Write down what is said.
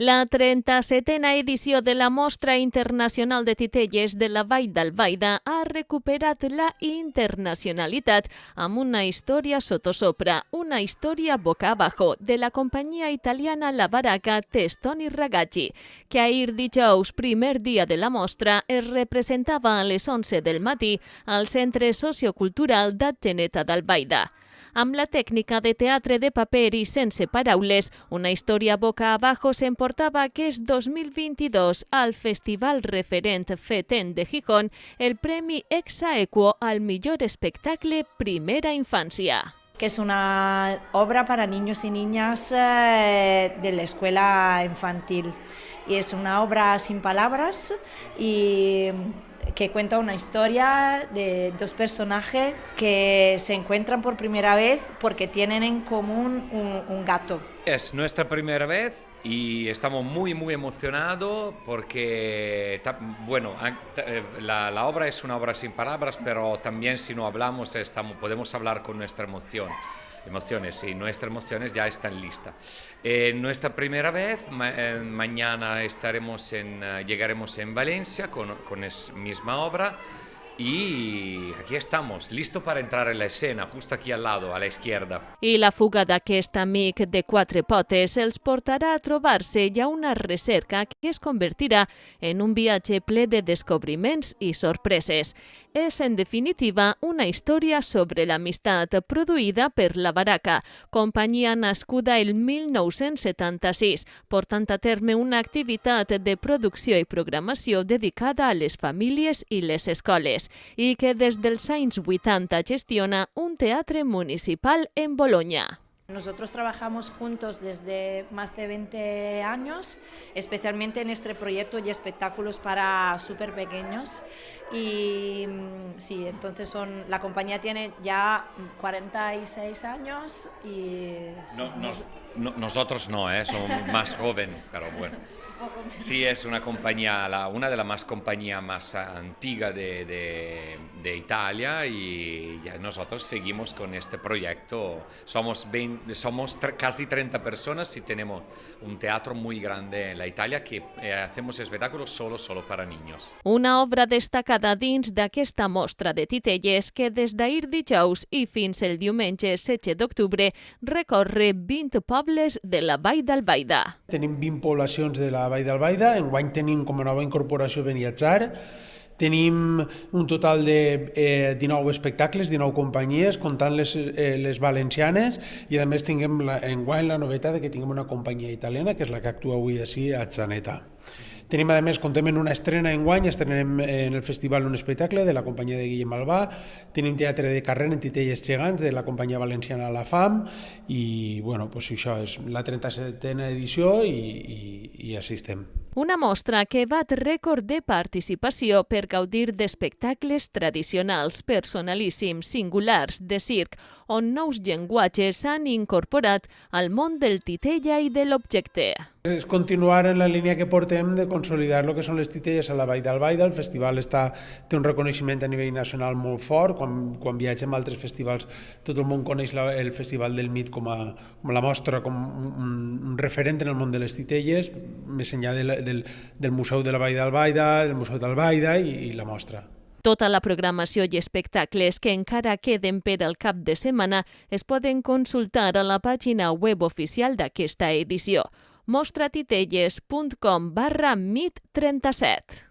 La 37a edició de la Mostra Internacional de Titelles de la Vall d'Albaida ha recuperat la internacionalitat amb una història sotosopra, una història boca abajo de la companyia italiana La Baracca Testoni Ragazzi, que ahir dijous, primer dia de la mostra, es representava a les 11 del matí al Centre Sociocultural d'Atzeneta d'Albaida. Amb la tècnica de teatre de paper i sense paraules, una història boca abajo s'emportava aquest 2022 al Festival Referent FETEN de Gijón el Premi Ex Aequo al millor espectacle Primera Infancia. Que es una obra para niños y niñas de la escuela infantil. Y es una obra sin palabras y que cuenta una historia de dos personajes que se encuentran por primera vez porque tienen en común un gato. Es nuestra primera vez y estamos muy emocionados porque, bueno, la obra es una obra sin palabras, pero también si no hablamos podemos hablar con nuestra emociones y nuestras emociones ya están listas. Nuestra primera vez, mañana llegaremos en Valencia con esa misma obra y aquí estamos, listos para entrar en la escena, justo aquí al lado, a la izquierda. I la fuga d'aquest amic de quatre potes els portarà a trobar-se ja una recerca que es convertirà en un viatge ple de descobriments i sorpreses. És, en definitiva, una història sobre l'amistat produïda per La Baracca, companyia nascuda el 1976, portant a terme una activitat de producció i programació dedicada a les famílies i les escoles, i que des dels anys 80 gestiona un teatre municipal en Bolonya. Nosotros trabajamos juntos desde más de 20 años, especialmente en este proyecto y espectáculos para súper pequeños. Y sí, entonces la compañía tiene ya 46 años y... Nosotros no, somos más jóvenes, pero bueno. Sí, es una compañía, una de las más compañías más antiguas de Italia y nosotros seguimos con este proyecto. Somos casi 30 personas y tenemos un teatro muy grande en la Italia que hacemos espectáculos solo para niños. Una obra destacada dins d'aquesta mostra de titelles que des d'ahir dijous i fins el diumenge 16 d'octubre recorre 20 pobles de la Vall d'Albaida. Tenim 20 poblacions de la Vall d'Albaida, enguany tenim com a nova incorporació Beniatjar, tenim un total de 19 espectacles, 19 companyies, comptant les valencianes, i a més tinguem enguany la novetat que tinguem una companyia italiana, que és la que actua avui així a Atzeneta. Tenim, a més, comptem en una estrena enguany, estrenem en el festival un espectacle de la companyia de Guillem Albà, tenim teatre de carrer en Titelles Gegants de la companyia valenciana La Fam, i bueno, doncs això és la 37a edició i així estem. Una mostra que bat rècord de participació per gaudir d'espectacles tradicionals, personalíssims, singulars, de circ, on nous llenguatges s'han incorporat al món del titella i de l'objecte. És continuar en la línia que portem de consolidar el que són les titelles a la Vall d'Albaida. El festival té un reconeixement a nivell nacional molt fort. Quan viatgem a altres festivals, tot el món coneix el Festival del Mit com la mostra, com un referent en el món de les titelles, més enllà del Museu de la Vall d'Albaida, del Museu d'Albaida i la mostra. Tota la programació i espectacles que encara queden per al cap de setmana es poden consultar a la pàgina web oficial d'aquesta edició, mostratitelles.com/mit37.